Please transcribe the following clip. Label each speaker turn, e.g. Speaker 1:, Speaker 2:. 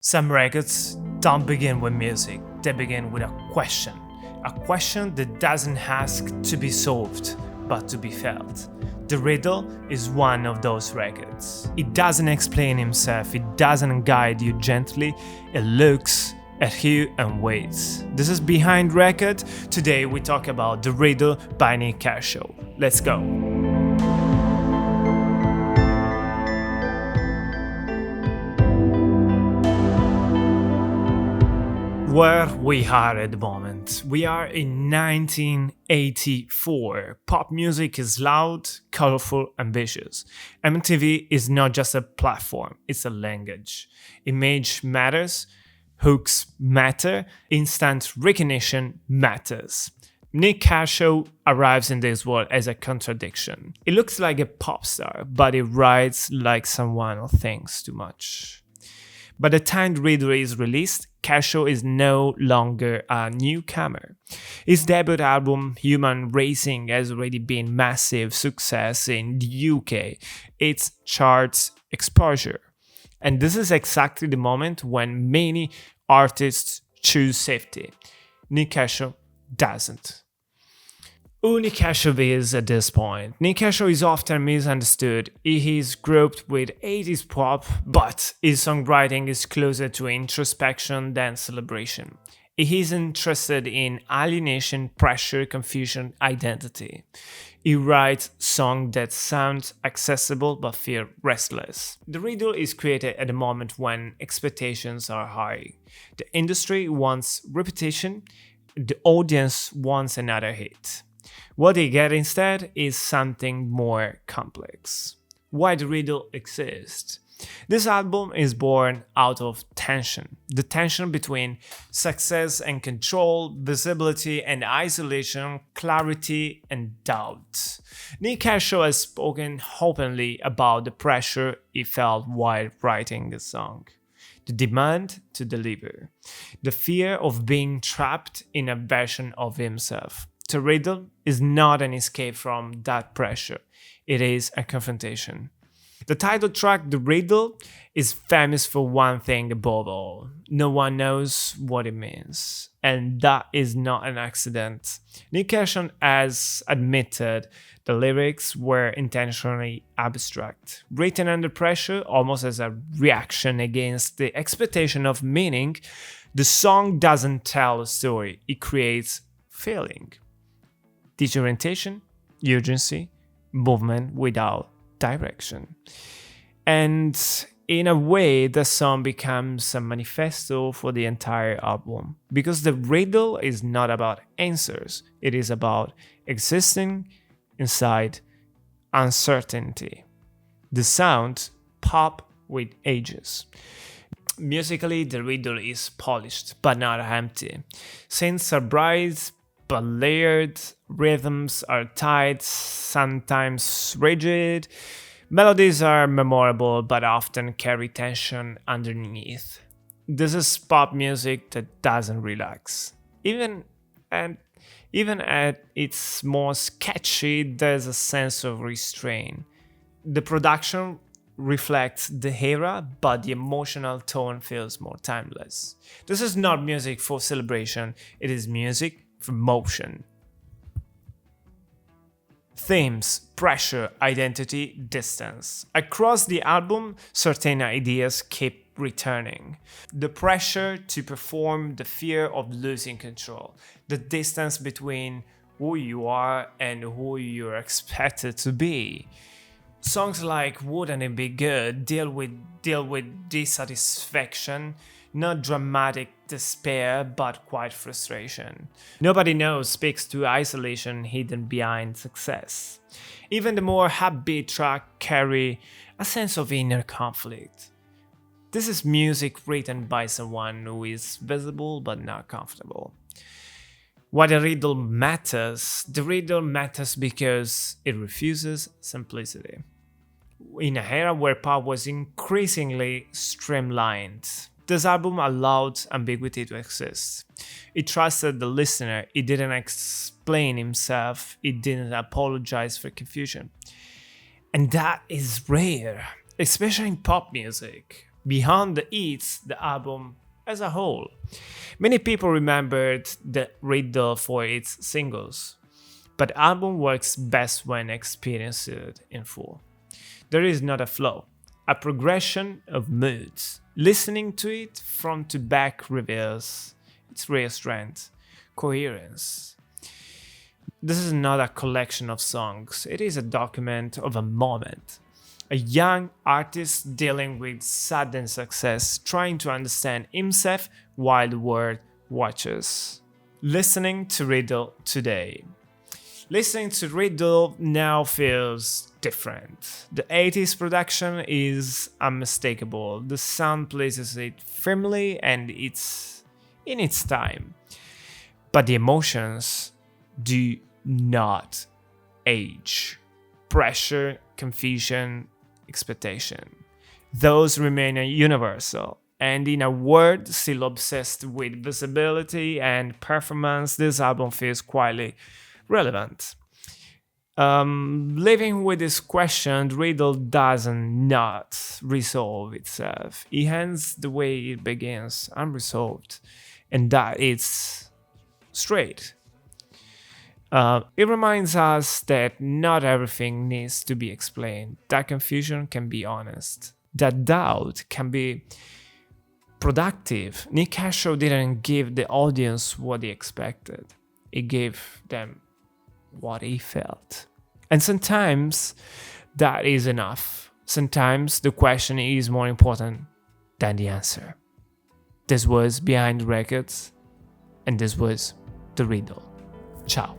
Speaker 1: Some records don't begin with music, they begin with a question. A question that doesn't ask to be solved, but to be felt. The Riddle is one of those records. It doesn't explain himself, it doesn't guide you gently, it looks at you and waits. This is Behind Record. Today we talk about The Riddle by Nik Kershaw. Let's go. Where we are at the moment. We are in 1984. Pop music is loud, colorful, ambitious. MTV is not just a platform, it's a language. Image matters, hooks matter, instant recognition matters. Nik Kershaw arrives in this world as a contradiction. He looks like a pop star, but he writes like someone who thinks too much. By the time Riddle is released, Kershaw is no longer a newcomer. His debut album, Human Racing, has already been massive success in the UK. It's charts exposure. And this is exactly the moment when many artists choose safety. Nik Kershaw doesn't. Who Nik Kershaw is at this point? Nik Kershaw is often misunderstood. He is grouped with 80s pop, but his songwriting is closer to introspection than celebration. He is interested in alienation, pressure, confusion, identity. He writes songs that sound accessible but feel restless. The Riddle is created at a moment when expectations are high. The industry wants repetition, the audience wants another hit. What they get instead is something more complex. Why the Riddle exists? This album is born out of tension. The tension between success and control, visibility and isolation, clarity and doubt. Nik Kershaw has spoken openly about the pressure he felt while writing the song. The demand to deliver. The fear of being trapped in a version of himself. The Riddle is not an escape from that pressure, it is a confrontation. The title track, The Riddle, is famous for one thing above all. No one knows what it means. And that is not an accident. Nik Kershaw has admitted the lyrics were intentionally abstract, written under pressure almost as a reaction against the expectation of meaning. The song doesn't tell a story, it creates feeling. Disorientation, urgency, movement without direction. And in a way, the song becomes a manifesto for the entire album. Because the Riddle is not about answers, it is about existing inside uncertainty. The sound pop with ages. Musically, the Riddle is polished but not empty. Synths are bright but layered, rhythms are tight, sometimes rigid. Melodies are memorable but often carry tension underneath. This is pop music that doesn't relax. Even at its most sketchy, there's a sense of restraint. The production reflects the era, but the emotional tone feels more timeless. This is not music for celebration, it is music for motion. Themes, pressure, identity, distance. Across the album, certain ideas keep returning. The pressure to perform, the fear of losing control, the distance between who you are and who you're expected to be. Songs like Wouldn't It Be Good deal with dissatisfaction, not dramatic despair, but quiet frustration. Nobody Knows speaks to isolation hidden behind success. Even the more upbeat tracks carry a sense of inner conflict. This is music written by someone who is visible but not comfortable. Why the Riddle matters? The Riddle matters because it refuses simplicity. In an era where pop was increasingly streamlined, this album allowed ambiguity to exist. It trusted the listener, it didn't explain himself, it didn't apologize for confusion. And that is rare, especially in pop music. beyond the hits, the album as a whole. Many people remembered the Riddle for its singles, but the album works best when experienced in full. There is not a flow, a progression of moods. Listening to it front to back reveals its real strength, coherence. This is not a collection of songs, it is a document of a moment. A young artist dealing with sudden success, trying to understand himself while the world watches. Listening to Riddle today. Listening to Riddle now feels different. The 80s production is unmistakable. The sound places it firmly and it's in its time. But the emotions do not age. Pressure, confusion, expectation. Those remain universal. And in a world still obsessed with visibility and performance, this album feels quietly relevant. Living with this question, Riddle doesn't not resolve itself. It ends the way it begins, unresolved, and that it's straight. It reminds us that not everything needs to be explained. That confusion can be honest. That doubt can be productive. Nik Kershaw didn't give the audience what he expected. He gave them what he felt. And sometimes that is enough. Sometimes the question is more important than the answer. This was Behind the Records, and this was The Riddle. Ciao.